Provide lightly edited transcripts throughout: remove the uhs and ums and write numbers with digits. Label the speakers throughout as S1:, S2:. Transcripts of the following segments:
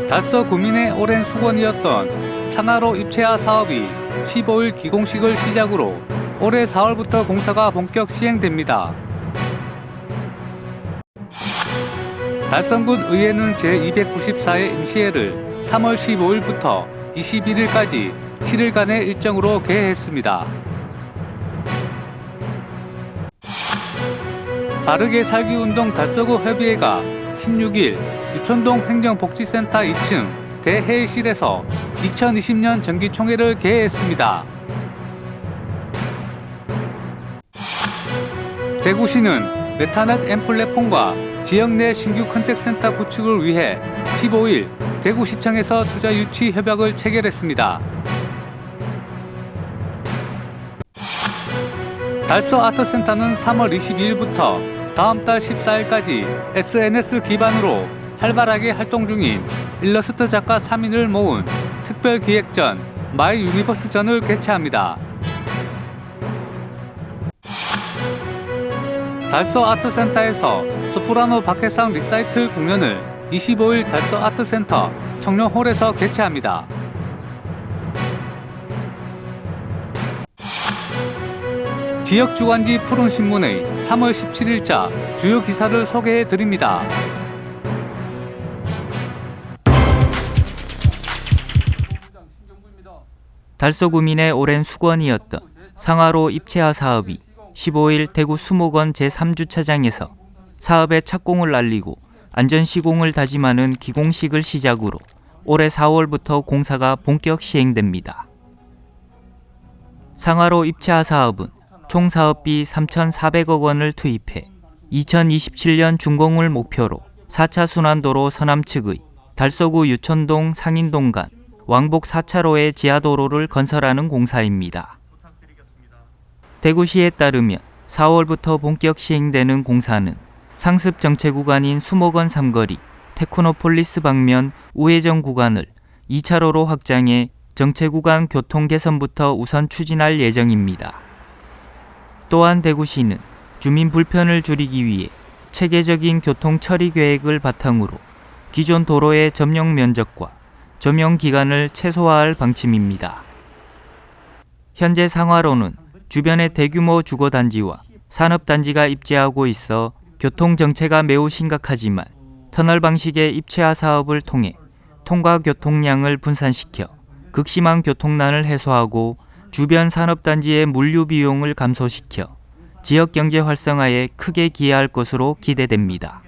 S1: 달서 구민의 오랜 수건이었던 상하로 입체화 사업이 15일 기공식을 시작으로 올해 4월부터 공사가 본격 시행됩니다. 달성군 의회는 제294회 임시회를 3월 15일부터 21일까지 7일간의 일정으로 개회했습니다. 바르게 살기 운동 달서구 협의회가 16일 유천동 행정복지센터 2층 대회의실에서 2020년 정기총회를 개회했습니다. 대구시는 메타넷 M 플랫폼과 지역 내 신규 컨택센터 구축을 위해 15일 대구시청에서 투자 유치 협약을 체결했습니다. 달서 아트센터는 3월 22일부터 다음 달 14일까지 SNS 기반으로 활발하게 활동 중인 일러스트 작가 3인을 모은 특별 기획전 마이 유니버스전을 개최합니다. 달서 아트센터에서 소프라노 박해상 리사이틀 공연을 25일 달서 아트센터 청룡홀에서 개최합니다. 지역 주간지 푸른신문의 3월 17일자 주요 기사를 소개해 드립니다.
S2: 달서구민의 오랜 수건이었던 상하로 입체화 사업이 15일 대구 수목원 제3주차장에서 사업의 착공을 알리고 안전시공을 다짐하는 기공식을 시작으로 올해 4월부터 공사가 본격 시행됩니다. 상하로 입체화 사업은 총 사업비 3,400억 원을 투입해 2027년 준공을 목표로 4차 순환도로 서남 측의 달서구 유천동 상인동 간 왕복 4차로의 지하도로를 건설하는 공사입니다. 대구시에 따르면 4월부터 본격 시행되는 공사는 상습 정체 구간인 수목원 삼거리 테크노폴리스 방면 우회전 구간을 2차로로 확장해 정체 구간 교통 개선부터 우선 추진할 예정입니다. 또한 대구시는 주민 불편을 줄이기 위해 체계적인 교통 처리 계획을 바탕으로 기존 도로의 점용 면적과 점용 기간을 최소화할 방침입니다. 현재 상하로는 주변의 대규모 주거단지와 산업단지가 입지하고 있어 교통 정체가 매우 심각하지만 터널 방식의 입체화 사업을 통해 통과 교통량을 분산시켜 극심한 교통난을 해소하고 주변 산업단지의 물류 비용을 감소시켜 지역 경제 활성화에 크게 기여할 것으로 기대됩니다.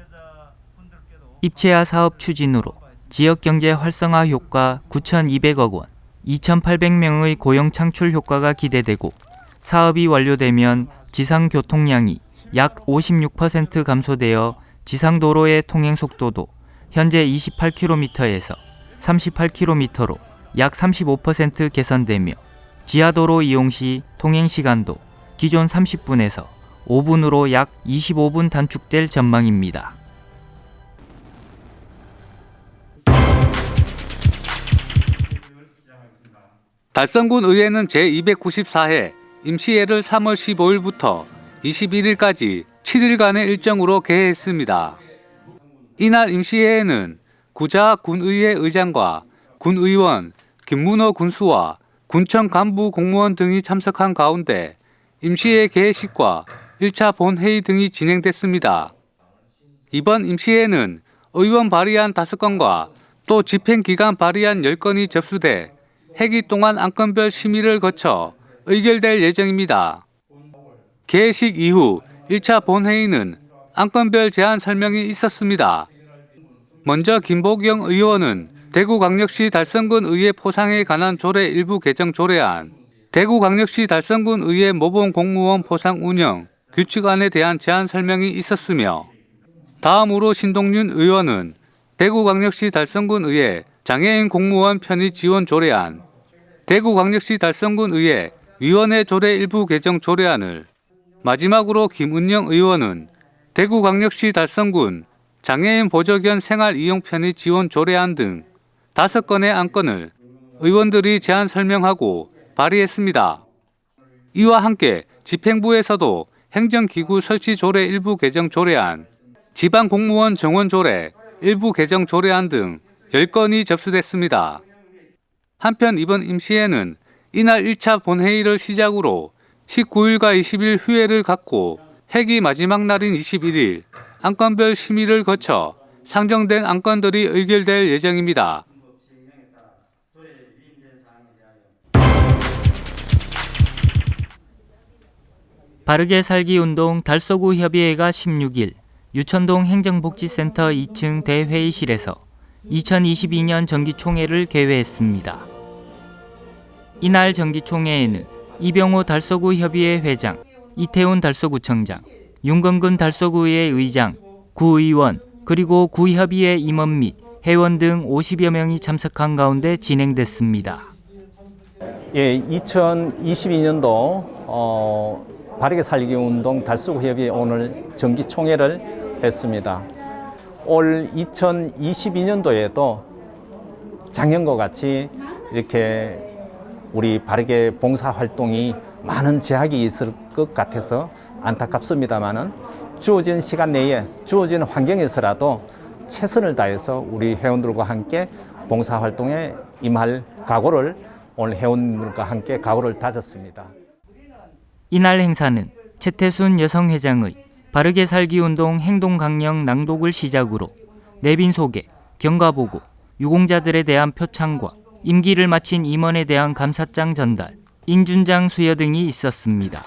S2: 입체화 사업 추진으로 지역 경제 활성화 효과 9,200억 원, 2,800명의 고용 창출 효과가 기대되고 사업이 완료되면 지상 교통량이 약 56% 감소되어 지상도로의 통행 속도도 현재 28km에서 38km로 약 35% 개선되며 지하도로 이용 시 통행 시간도 기존 30분에서 5분으로 약 25분 단축될 전망입니다.
S1: 달성군 의회는 제294회 임시회를 3월 15일부터 21일까지 7일간의 일정으로 개회했습니다. 이날 임시회에는 구자 군의회 의장과 군의원, 김문호 군수와 군청 간부 공무원 등이 참석한 가운데 임시회 개회식과 1차 본회의 등이 진행됐습니다. 이번 임시회는 의원 발의안 5건과 또 집행기간 발의안 10건이 접수돼 회기 동안 안건별 심의를 거쳐 의결될 예정입니다. 개회식 이후 1차 본회의는 안건별 제안 설명이 있었습니다. 먼저 김보경 의원은 대구광역시 달성군 의회 포상에 관한 조례 일부 개정 조례안, 대구광역시 달성군 의회 모범 공무원 포상 운영 규칙안에 대한 제안 설명이 있었으며 다음으로 신동윤 의원은 대구광역시 달성군 의회 장애인 공무원 편의 지원 조례안, 대구광역시 달성군 의회 위원회 조례 일부 개정 조례안을, 마지막으로 김은영 의원은 대구광역시 달성군 장애인 보조견 생활 이용 편의 지원 조례안 등 5건의 안건을 의원들이 제안 설명하고 발의했습니다. 이와 함께 집행부에서도 행정기구 설치 조례 일부 개정 조례안, 지방공무원 정원 조례 일부 개정 조례안 등 10건이 접수됐습니다. 한편 이번 임시회는 이날 1차 본회의를 시작으로 19일과 20일 휴회를 갖고 회기 마지막 날인 21일 안건별 심의를 거쳐 상정된 안건들이 의결될 예정입니다.
S2: 바르게 살기 운동 달서구 협의회가 16일 유천동 행정복지센터 2층 대회의실에서 2022년 정기총회를 개회했습니다. 이날 정기총회에는 이병호 달서구 협의회 회장, 이태훈 달서구청장, 윤건근 달서구의 의장, 구의원, 그리고 구협의회 임원 및 회원 등 50여 명이 참석한 가운데 진행됐습니다.
S3: 예, 2022년도 바르게 살기 운동 달서구 협의회 오늘 정기총회를 했습니다. 올 2022년도에도 작년과 같이 이렇게 우리 바르게 봉사활동이 많은 제약이 있을 것 같아서 안타깝습니다만은 주어진 시간 내에 주어진 환경에서라도 최선을 다해서 우리 회원들과 함께 봉사활동에 임할 각오를 오늘 회원들과 함께 각오를 다졌습니다.
S2: 이날 행사는 최태순 여성회장의 바르게 살기 운동 행동 강령 낭독을 시작으로 내빈 소개, 경과보고, 유공자들에 대한 표창과 임기를 마친 임원에 대한 감사장 전달, 인준장 수여 등이 있었습니다.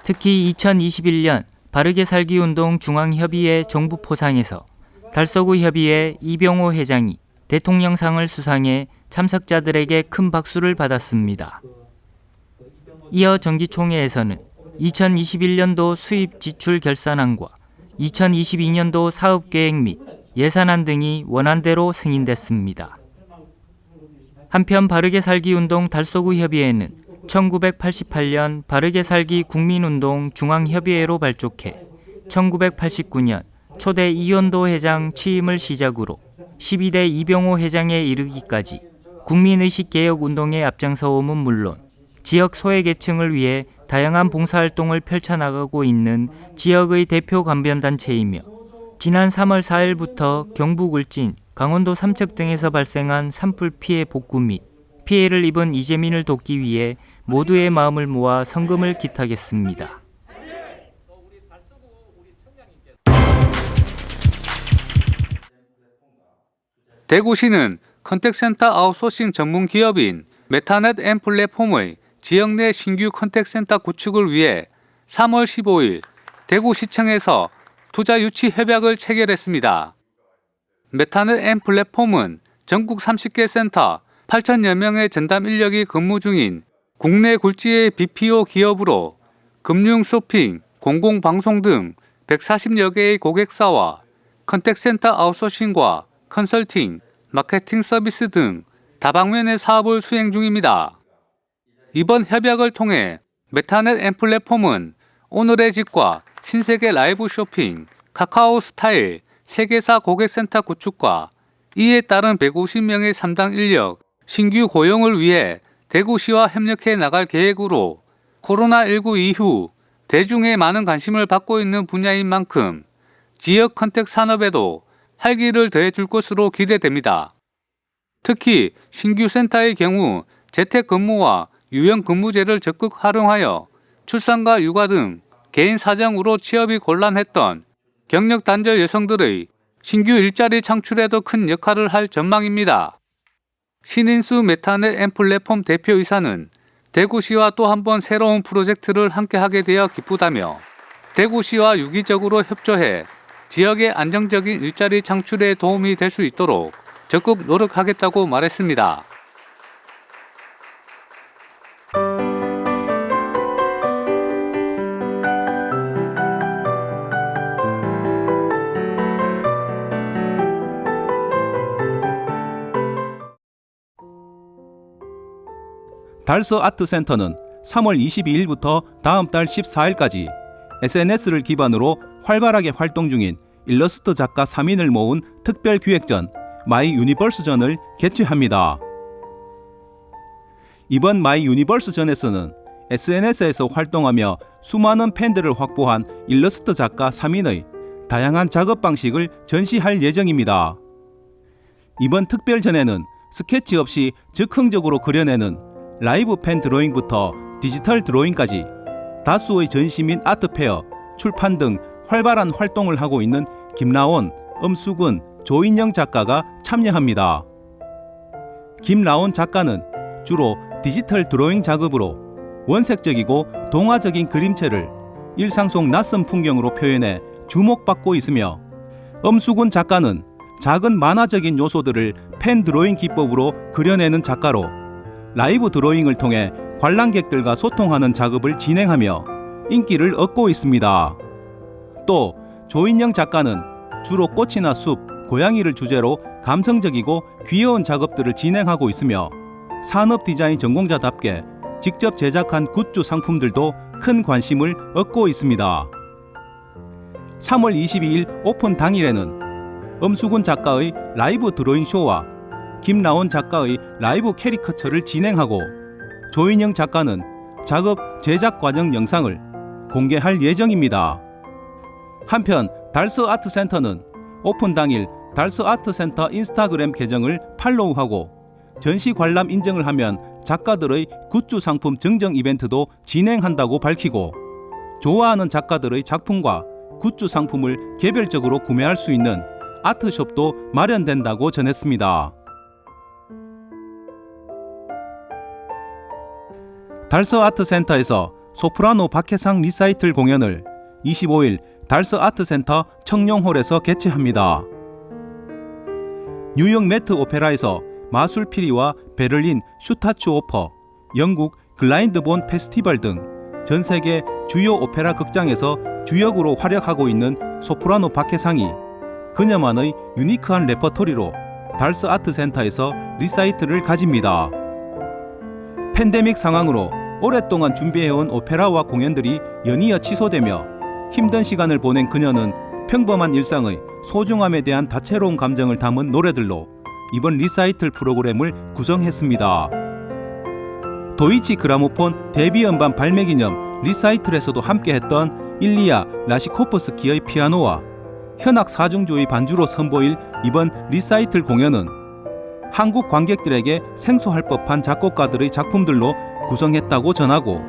S2: 특히 2021년 바르게 살기 운동 중앙협의회 정부 포상에서 달서구 협의회 이병호 회장이 대통령상을 수상해 참석자들에게 큰 박수를 받았습니다. 이어 정기총회에서는 2021년도 수입 지출 결산안과 2022년도 사업계획 및 예산안 등이 원안대로 승인됐습니다. 한편 바르게 살기 운동 달서구 협의회는 1988년 바르게 살기 국민운동 중앙협의회로 발족해 1989년 초대 이현도 회장 취임을 시작으로 12대 이병호 회장에 이르기까지 국민의식 개혁 운동에 앞장서옴은 물론 지역 소외계층을 위해 다양한 봉사활동을 펼쳐나가고 있는 지역의 대표 관변단체이며 지난 3월 4일부터 경북 울진, 강원도 삼척 등에서 발생한 산불 피해 복구 및 피해를 입은 이재민을 돕기 위해 모두의 마음을 모아 성금을 기탁했습니다.
S1: 대구시는 컨택센터 아웃소싱 전문 기업인 메타넷 앤 플랫폼의 지역 내 신규 컨택센터 구축을 위해 3월 15일 대구시청에서 투자 유치 협약을 체결했습니다. 메타넷 앤 플랫폼은 전국 30개 센터 8천여 명의 전담 인력이 근무 중인 국내 굴지의 BPO 기업으로 금융, 쇼핑, 공공방송 등 140여 개의 고객사와 컨택센터 아웃소싱과 컨설팅, 마케팅 서비스 등 다방면의 사업을 수행 중입니다. 이번 협약을 통해 메타넷 앤 플랫폼은 오늘의 집과 신세계 라이브 쇼핑, 카카오 스타일, 세계사 고객센터 구축과 이에 따른 150명의 3당 인력, 신규 고용을 위해 대구시와 협력해 나갈 계획으로 코로나19 이후 대중의 많은 관심을 받고 있는 분야인 만큼 지역 컨택 산업에도 활기를 더해줄 것으로 기대됩니다. 특히 신규 센터의 경우 재택근무와 유연근무제를 적극 활용하여 출산과 육아 등 개인 사정으로 취업이 곤란했던 경력 단절 여성들의 신규 일자리 창출에도 큰 역할을 할 전망입니다. 신인수 메타넷 앤 플랫폼 대표이사는 대구시와 또 한 번 새로운 프로젝트를 함께하게 되어 기쁘다며 대구시와 유기적으로 협조해 지역의 안정적인 일자리 창출에 도움이 될 수 있도록 적극 노력하겠다고 말했습니다.
S4: 달서 아트센터는 3월 22일부터 다음 달 14일까지 SNS를 기반으로 활발하게 활동 중인 일러스트 작가 3인을 모은 특별 기획전 마이 유니버스전을 개최합니다. 이번 마이 유니버스 전에서는 SNS에서 활동하며 수많은 팬들을 확보한 일러스트 작가 3인의 다양한 작업 방식을 전시할 예정입니다. 이번 특별전에는 스케치 없이 즉흥적으로 그려내는 라이브 팬 드로잉부터 디지털 드로잉까지 다수의 전시 및 아트페어, 출판 등 활발한 활동을 하고 있는 김라온, 엄수근, 조인영 작가가 참여합니다. 김라온 작가는 주로 디지털 드로잉 작업으로 원색적이고 동화적인 그림체를 일상 속 낯선 풍경으로 표현해 주목받고 있으며, 엄수근 작가는 작은 만화적인 요소들을 펜 드로잉 기법으로 그려내는 작가로 라이브 드로잉을 통해 관람객들과 소통하는 작업을 진행하며 인기를 얻고 있습니다. 또 조인영 작가는 주로 꽃이나 숲, 고양이를 주제로 감성적이고 귀여운 작업들을 진행하고 있으며 산업 디자인 전공자답게 직접 제작한 굿즈 상품들도 큰 관심을 얻고 있습니다. 3월 22일 오픈 당일에는 엄수근 작가의 라이브 드로잉 쇼와 김라온 작가의 라이브 캐리커처를 진행하고 조인영 작가는 작업 제작 과정 영상을 공개할 예정입니다. 한편 달서 아트센터는 오픈 당일 달서 아트센터 인스타그램 계정을 팔로우하고 전시 관람 인증을 하면 작가들의 굿즈 상품 증정 이벤트도 진행한다고 밝히고, 좋아하는 작가들의 작품과 굿즈 상품을 개별적으로 구매할 수 있는 아트숍도 마련된다고 전했습니다. 달서 아트센터에서 소프라노 박해상 리사이틀 공연을 25일 달서 아트센터 청룡홀에서 개최합니다. 뉴욕 매트 오페라에서 마술피리와 베를린 슈타츠오퍼, 영국 글라인드본 페스티벌 등 전 세계 주요 오페라 극장에서 주역으로 활약하고 있는 소프라노 박해상이 그녀만의 유니크한 레퍼토리로 달서 아트센터에서 리사이틀을 가집니다. 팬데믹 상황으로 오랫동안 준비해온 오페라와 공연들이 연이어 취소되며 힘든 시간을 보낸 그녀는 평범한 일상의 소중함에 대한 다채로운 감정을 담은 노래들로 이번 리사이틀 프로그램을 구성했습니다. 도이치 그라모폰 데뷔 음반 발매 기념 리사이틀에서도 함께했던 일리아 라시코프스키의 피아노와 현악 4중주의 반주로 선보일 이번 리사이틀 공연은 한국 관객들에게 생소할 법한 작곡가들의 작품들로 구성했다고 전하고,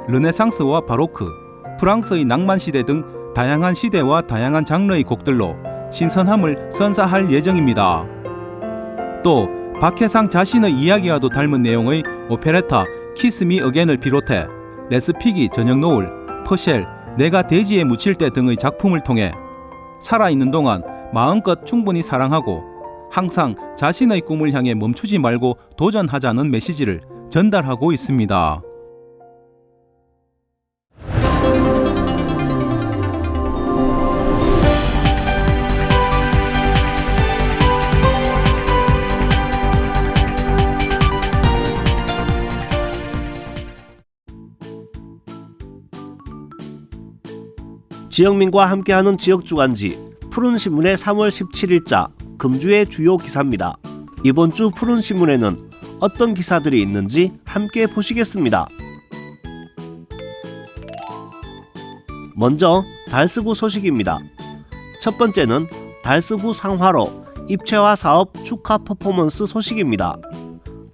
S4: 르네상스와 바로크, 프랑스의 낭만 시대 등 다양한 시대와 다양한 장르의 곡들로 신선함을 선사할 예정입니다. 또 박해상 자신의 이야기와도 닮은 내용의 오페레타 키스미 어겐을 비롯해 레스피기 저녁 노을, 퍼쉘, 내가 대지에 묻힐 때 등의 작품을 통해 살아있는 동안 마음껏 충분히 사랑하고 항상 자신의 꿈을 향해 멈추지 말고 도전하자는 메시지를 전달하고 있습니다.
S5: 지역민과 함께하는 지역주간지 푸른신문의 3월 17일자 금주의 주요 기사입니다. 이번 주 푸른신문에는 어떤 기사들이 있는지 함께 보시겠습니다. 먼저 달서구 소식입니다. 첫 번째는 달서구 상화로 입체화 사업 축하 퍼포먼스 소식입니다.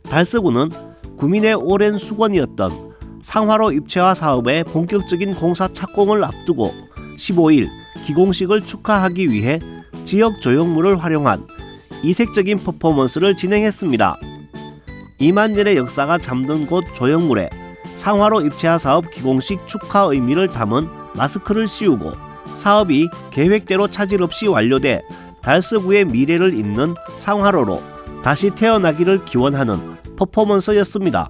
S5: 달서구는 구민의 오랜 수건이었던 상화로 입체화 사업의 본격적인 공사 착공을 앞두고 15일 기공식을 축하하기 위해 지역 조형물을 활용한 이색적인 퍼포먼스를 진행했습니다. 2만 년의 역사가 잠든 곳 조형물에 상화로 입체화 사업 기공식 축하 의미를 담은 마스크를 씌우고 사업이 계획대로 차질 없이 완료돼 달서구의 미래를 잇는 상화로로 다시 태어나기를 기원하는 퍼포먼스였습니다.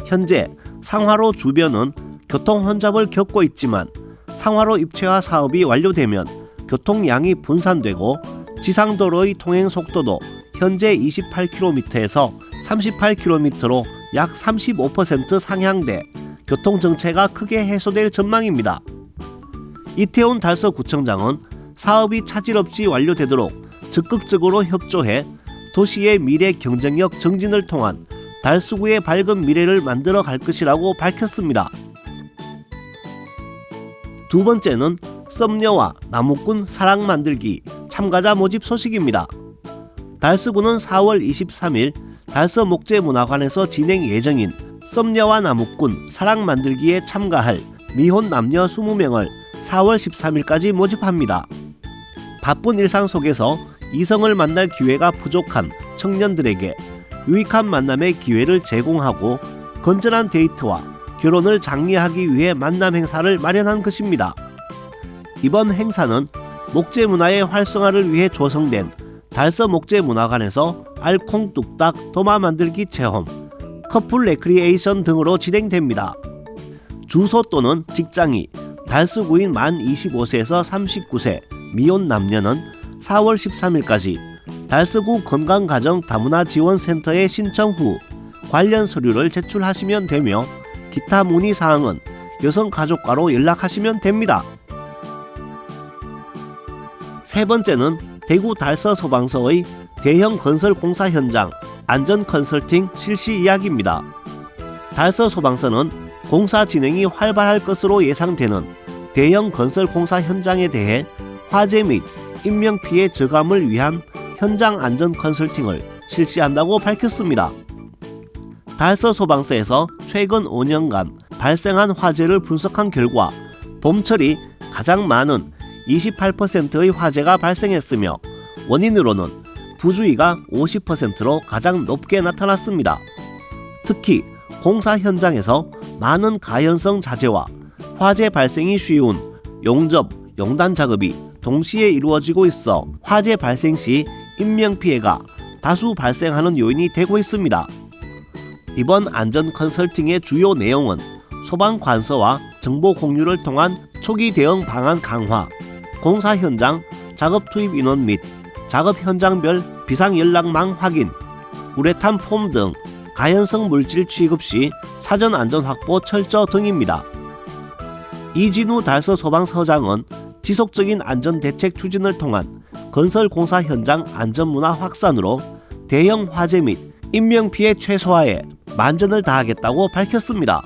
S5: 현재 상화로 주변은 교통 혼잡을 겪고 있지만 상화로 입체화 사업이 완료되면 교통량이 분산되고 지상도로의 통행 속도도 현재 28km에서 38km로 약 35% 상향돼 교통정체가 크게 해소될 전망입니다. 이태훈 달서구청장은 사업이 차질 없이 완료되도록 적극적으로 협조해 도시의 미래 경쟁력 증진을 통한 달서구의 밝은 미래를 만들어 갈 것이라고 밝혔습니다. 두 번째는 썸녀와 나무꾼 사랑 만들기 참가자 모집 소식입니다. 달서구는 4월 23일 달서목재문화관에서 진행 예정인 썸녀와 나무꾼 사랑 만들기에 참가할 미혼 남녀 20명을 4월 13일까지 모집합니다. 바쁜 일상 속에서 이성을 만날 기회가 부족한 청년들에게 유익한 만남의 기회를 제공하고 건전한 데이트와 결혼을 장려하기 위해 만남 행사를 마련한 것입니다. 이번 행사는 목재문화의 활성화를 위해 조성된 달서목재문화관에서 알콩 뚝딱 도마 만들기 체험, 커플 레크리에이션 등으로 진행됩니다. 주소 또는 직장이 달서구인 만 25세에서 39세 미혼 남녀는 4월 13일까지 달서구 건강가정 다문화지원센터에 신청 후 관련 서류를 제출하시면 되며 기타 문의사항은 여성가족과로 연락하시면 됩니다. 세 번째는 대구 달서소방서의 대형 건설 공사 현장 안전 컨설팅 실시 이야기입니다. 달서소방서는 공사 진행이 활발할 것으로 예상되는 대형 건설 공사 현장에 대해 화재 및 인명피해 저감을 위한 현장 안전 컨설팅을 실시한다고 밝혔습니다. 달서소방서에서 최근 5년간 발생한 화재를 분석한 결과 봄철이 가장 많은 28%의 화재가 발생했으며 원인으로는 부주의가 50%로 가장 높게 나타났습니다. 특히 공사 현장에서 많은 가연성 자재와 화재 발생이 쉬운 용접, 용단 작업이 동시에 이루어지고 있어 화재 발생 시 인명피해가 다수 발생하는 요인이 되고 있습니다. 이번 안전 컨설팅의 주요 내용은 소방관서와 정보 공유를 통한 초기 대응 방안 강화, 공사 현장 작업 투입 인원 및 작업 현장별 비상연락망 확인, 우레탄 폼 등 가연성 물질 취급 시 사전 안전 확보 철저 등입니다. 이진우 달서소방서장은 지속적인 안전 대책 추진을 통한 건설 공사 현장 안전 문화 확산으로 대형 화재 및 인명피해 최소화에 만전을 다하겠다고 밝혔습니다.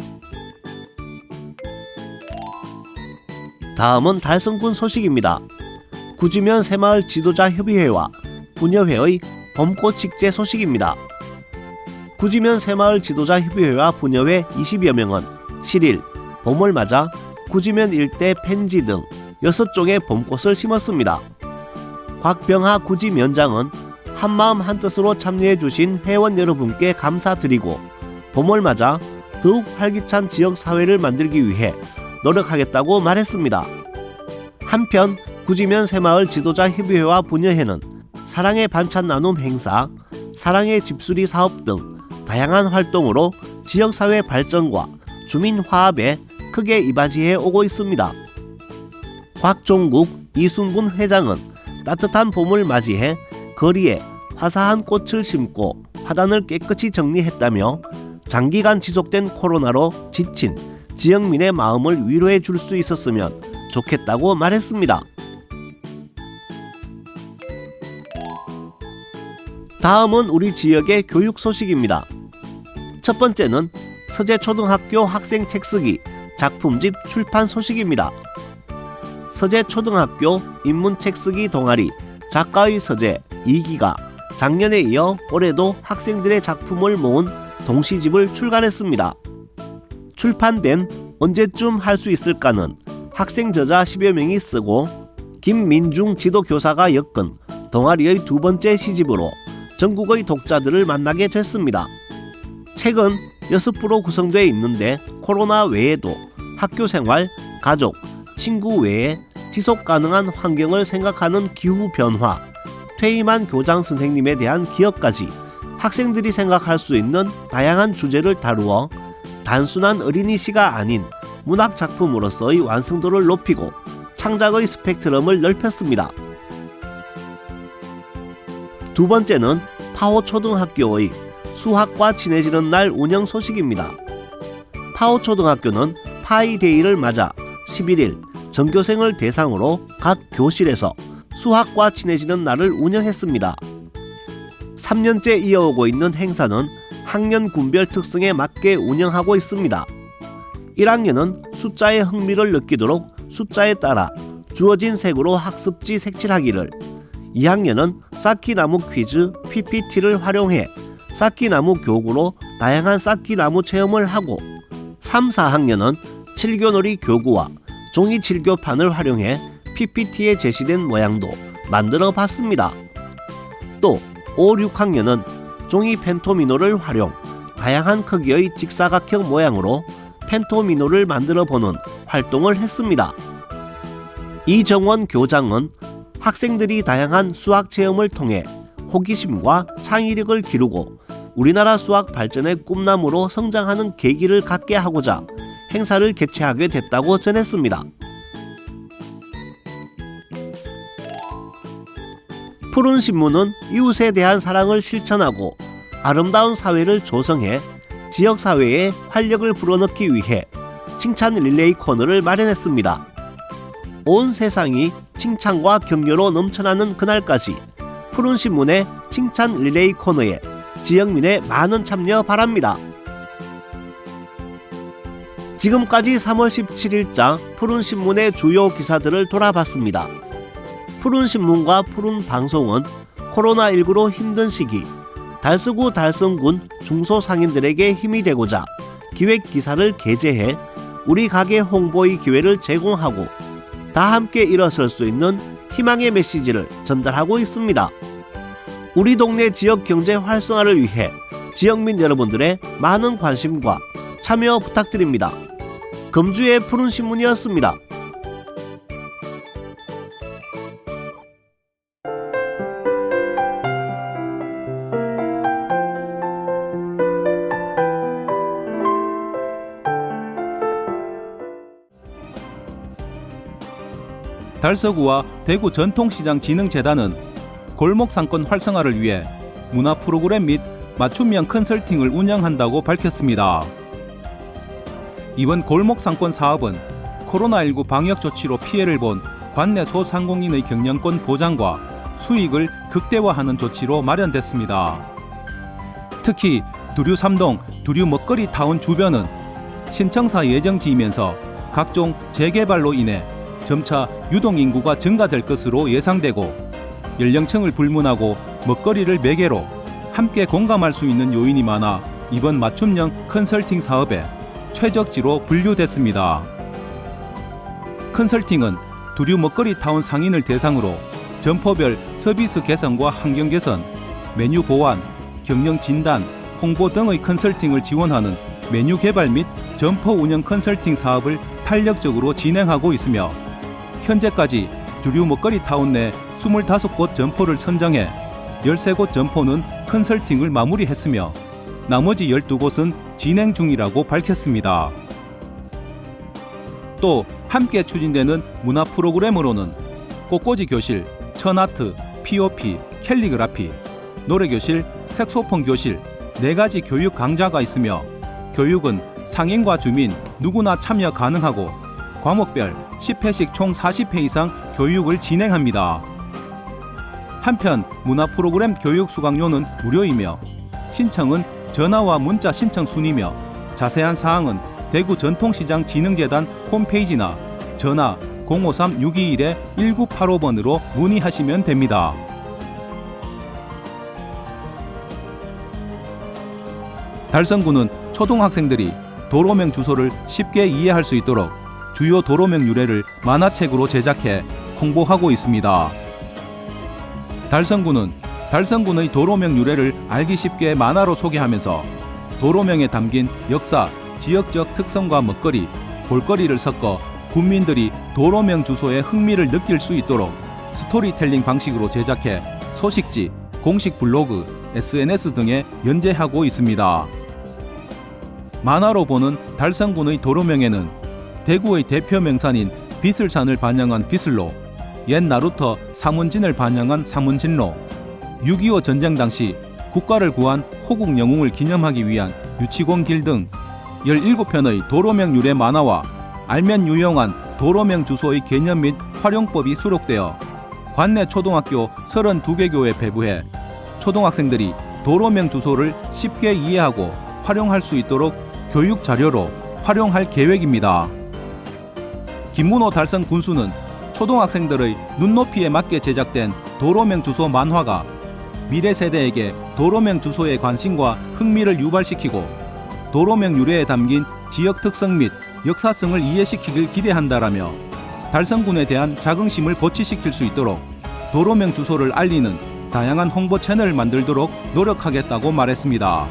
S5: 다음은 달성군 소식입니다. 구지면 새마을 지도자 협의회와 부녀회의 봄꽃 식재 소식입니다. 구지면 새마을 지도자 협의회와 부녀회 20여 명은 7일 봄을 맞아 구지면 일대 펜지 등 6종의 봄꽃을 심었습니다. 곽병하 구지면장은 한마음 한뜻으로 참여해주신 회원 여러분께 감사드리고 봄을 맞아 더욱 활기찬 지역사회를 만들기 위해 노력하겠다고 말했습니다. 한편 구지면 새마을 지도자 협의회와 부녀회는 사랑의 반찬 나눔 행사, 사랑의 집수리 사업 등 다양한 활동으로 지역사회 발전과 주민 화합에 크게 이바지해 오고 있습니다. 곽종국 이순군 회장은 따뜻한 봄을 맞이해 거리에 화사한 꽃을 심고 화단을 깨끗이 정리했다며 장기간 지속된 코로나로 지친 지역민의 마음을 위로해 줄 수 있었으면 좋겠다고 말했습니다. 다음은 우리 지역의 교육 소식입니다. 첫 번째는 서재초등학교 학생 책쓰기 작품집 출판 소식입니다. 서재초등학교 인문책쓰기 동아리 작가의 서재 2기가 작년에 이어 올해도 학생들의 작품을 모은 동시집을 출간했습니다. 출판된 언제쯤 할 수 있을까는 학생 저자 10여 명이 쓰고 김민중 지도교사가 엮은 동아리의 두 번째 시집으로 전국의 독자들을 만나게 됐습니다. 책은 6부로 구성되어 있는데 코로나 외에도 학교생활, 가족, 친구 외에 지속가능한 환경을 생각하는 기후변화, 퇴임한 교장 선생님에 대한 기억까지 학생들이 생각할 수 있는 다양한 주제를 다루어 단순한 어린이 시가 아닌 문학 작품으로서의 완성도를 높이고 창작의 스펙트럼을 넓혔습니다. 두 번째는 파호초등학교의 수학과 친해지는 날 운영 소식입니다. 파호초등학교는 파이데이를 맞아 11일 전교생을 대상으로 각 교실에서 수학과 친해지는 날을 운영했습니다. 3년째 이어오고 있는 행사는 학년 군별 특성에 맞게 운영하고 있습니다. 1학년은 숫자에 흥미를 느끼도록 숫자에 따라 주어진 색으로 학습지 색칠하기를, 2학년은 쌓기나무 퀴즈 PPT를 활용해 쌓기나무 교구로 다양한 쌓기나무 체험을 하고, 3, 4학년은 칠교놀이 교구와 종이 칠교판을 활용해 PPT에 제시된 모양도 만들어 봤습니다. 또 5, 6학년은 종이 펜토미노를 활용 다양한 크기의 직사각형 모양으로 펜토미노를 만들어 보는 활동을 했습니다. 이정원 교장은 학생들이 다양한 수학 체험을 통해 호기심과 창의력을 기르고 우리나라 수학 발전의 꿈나무로 성장하는 계기를 갖게 하고자 행사를 개최하게 됐다고 전했습니다. 푸른 신문은 이웃에 대한 사랑을 실천하고 아름다운 사회를 조성해 지역사회에 활력을 불어넣기 위해 칭찬 릴레이 코너를 마련했습니다. 온 세상이 칭찬과 격려로 넘쳐나는 그날까지 푸른 신문의 칭찬 릴레이 코너에 지역민의 많은 참여 바랍니다. 지금까지 3월 17일자 푸른 신문의 주요 기사들을 돌아봤습니다. 푸른 신문과 푸른 방송은 코로나19로 힘든 시기 달서구 달성군 중소상인들에게 힘이 되고자 기획 기사를 게재해 우리 가게 홍보의 기회를 제공하고 다 함께 일어설 수 있는 희망의 메시지를 전달하고 있습니다. 우리 동네 지역 경제 활성화를 위해 지역민 여러분들의 많은 관심과 참여 부탁드립니다. 금주의 푸른 신문이었습니다.
S4: 달서구와 대구 전통시장진흥재단은 골목상권 활성화를 위해 문화 프로그램 및 맞춤형 컨설팅을 운영한다고 밝혔습니다. 이번 골목상권 사업은 코로나19 방역 조치로 피해를 본 관내 소상공인의 경영권 보장과 수익을 극대화하는 조치로 마련됐습니다. 특히 두류 3동 두류 먹거리 타운 주변은 신청사 예정지이면서 각종 재개발로 인해 점차 유동인구가 증가될 것으로 예상되고 연령층을 불문하고 먹거리를 매개로 함께 공감할 수 있는 요인이 많아 이번 맞춤형 컨설팅 사업에 최적지로 분류됐습니다. 컨설팅은 두류 먹거리 타운 상인을 대상으로 점포별 서비스 개선과 환경 개선, 메뉴 보완, 경영 진단, 홍보 등의 컨설팅을 지원하는 메뉴 개발 및 점포 운영 컨설팅 사업을 탄력적으로 진행하고 있으며 현재까지 두류 먹거리 타운 내 25곳 점포를 선정해 13곳 점포는 컨설팅을 마무리했으며 나머지 12곳은 진행 중이라고 밝혔습니다. 또 함께 추진되는 문화 프로그램으로는 꽃꽂이 교실, 천아트, POP, 캘리그라피, 노래교실, 색소폰 교실 4가지 교육 강좌가 있으며 교육은 상인과 주민 누구나 참여 가능하고 과목별 10회씩 총 40회 이상 교육을 진행합니다. 한편 문화 프로그램 교육 수강료는 무료이며 신청은 전화와 문자 신청 순이며 자세한 사항은 대구 전통시장 진흥재단 홈페이지나 전화 053-621-1985번으로 문의하시면 됩니다. 달성구는 초등학생들이 도로명 주소를 쉽게 이해할 수 있도록 주요 도로명 유래를 만화책으로 제작해 홍보하고 있습니다. 달성구는 달성군의 도로명 유래를 알기 쉽게 만화로 소개하면서 도로명에 담긴 역사, 지역적 특성과 먹거리, 볼거리를 섞어 국민들이 도로명 주소에 흥미를 느낄 수 있도록 스토리텔링 방식으로 제작해 소식지, 공식 블로그, SNS 등에 연재하고 있습니다. 만화로 보는 달성군의 도로명에는 대구의 대표 명산인 비슬산을 반영한 비슬로, 옛 나루터 사문진을 반영한 사문진로, 6.25 전쟁 당시 국가를 구한 호국 영웅을 기념하기 위한 유치공 길 등 17편의 도로명 유래 만화와 알면 유용한 도로명 주소의 개념 및 활용법이 수록되어 관내 초등학교 32개 교에 배부해 초등학생들이 도로명 주소를 쉽게 이해하고 활용할 수 있도록 교육 자료로 활용할 계획입니다. 김문호 달성 군수는 초등학생들의 눈높이에 맞게 제작된 도로명 주소 만화가 미래 세대에게 도로명 주소의 관심과 흥미를 유발시키고 도로명 유래에 담긴 지역 특성 및 역사성을 이해시키길 기대한다라며 달성군에 대한 자긍심을 고취시킬 수 있도록 도로명 주소를 알리는 다양한 홍보 채널을 만들도록 노력하겠다고 말했습니다.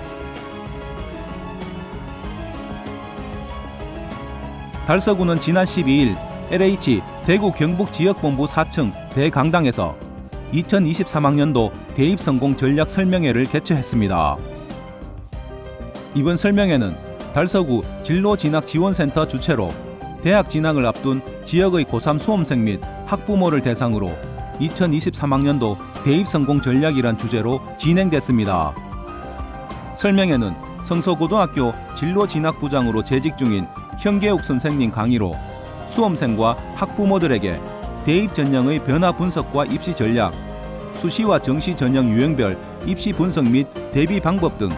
S4: 달서군은 지난 12일 LH 대구 경북지역본부 4층 대강당에서 2023학년도 대입성공 전략 설명회를 개최했습니다. 이번 설명회는 달서구 진로진학지원센터 주최로 대학 진학을 앞둔 지역의 고3 수험생 및 학부모를 대상으로 2023학년도 대입성공 전략이란 주제로 진행됐습니다. 설명회는 성서고등학교 진로진학부장으로 재직 중인 현계욱 선생님 강의로 수험생과 학부모들에게 대입 전형의 변화 분석과 입시 전략, 수시와 정시 전형 유형별 입시 분석 및 대비 방법 등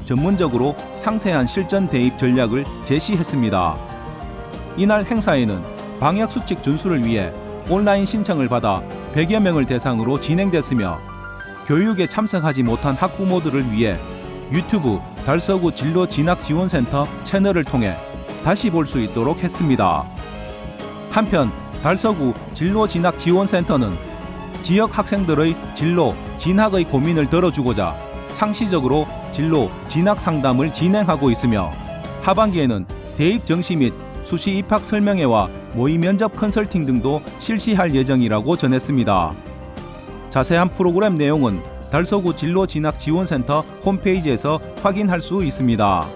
S4: 전문적으로 상세한 실전 대입 전략을 제시했습니다. 이날 행사에는 방역 수칙 준수를 위해 온라인 신청을 받아 100여 명을 대상으로 진행됐으며 교육에 참석하지 못한 학부모들을 위해 유튜브 달서구 진로진학지원센터 채널을 통해 다시 볼 수 있도록 했습니다. 한편 달서구 진로진학지원센터는 지역 학생들의 진로, 진학의 고민을 들어주고자 상시적으로 진로, 진학 상담을 진행하고 있으며 하반기에는 대입 정시 및 수시 입학 설명회와 모의 면접 컨설팅 등도 실시할 예정이라고 전했습니다. 자세한 프로그램 내용은 달서구 진로진학지원센터 홈페이지에서 확인할 수 있습니다.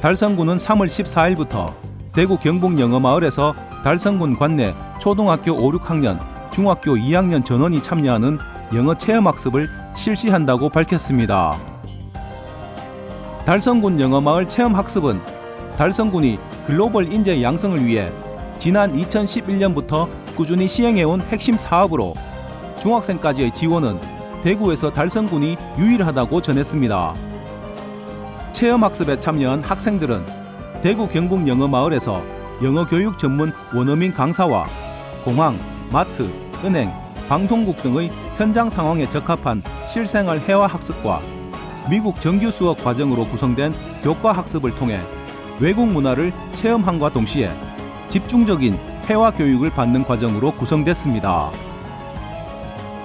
S4: 달성군은 3월 14일부터 대구 경북 영어마을에서 달성군 관내 초등학교 5, 6학년, 중학교 2학년 전원이 참여하는 영어 체험학습을 실시한다고 밝혔습니다. 달성군 영어마을 체험학습은 달성군이 글로벌 인재 양성을 위해 지난 2011년부터 꾸준히 시행해온 핵심 사업으로 중학생까지의 지원은 대구에서 달성군이 유일하다고 전했습니다. 체험학습에 참여한 학생들은 대구 경북 영어마을에서 영어교육 전문 원어민 강사와 공항, 마트, 은행, 방송국 등의 현장 상황에 적합한 실생활 회화학습과 미국 정규 수업 과정으로 구성된 교과학습을 통해 외국 문화를 체험함과 동시에 집중적인 회화 교육을 받는 과정으로 구성됐습니다.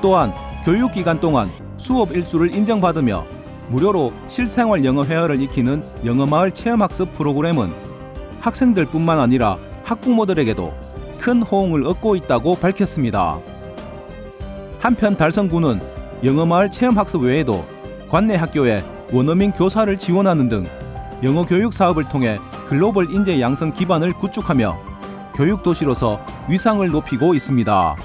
S4: 또한 교육기간 동안 수업 일수를 인정받으며 무료로 실생활 영어 회화를 익히는 영어마을 체험학습 프로그램은 학생들뿐만 아니라 학부모들에게도 큰 호응을 얻고 있다고 밝혔습니다. 한편 달성군은 영어마을 체험학습 외에도 관내 학교에 원어민 교사를 지원하는 등 영어 교육 사업을 통해 글로벌 인재 양성 기반을 구축하며 교육 도시로서 위상을 높이고 있습니다.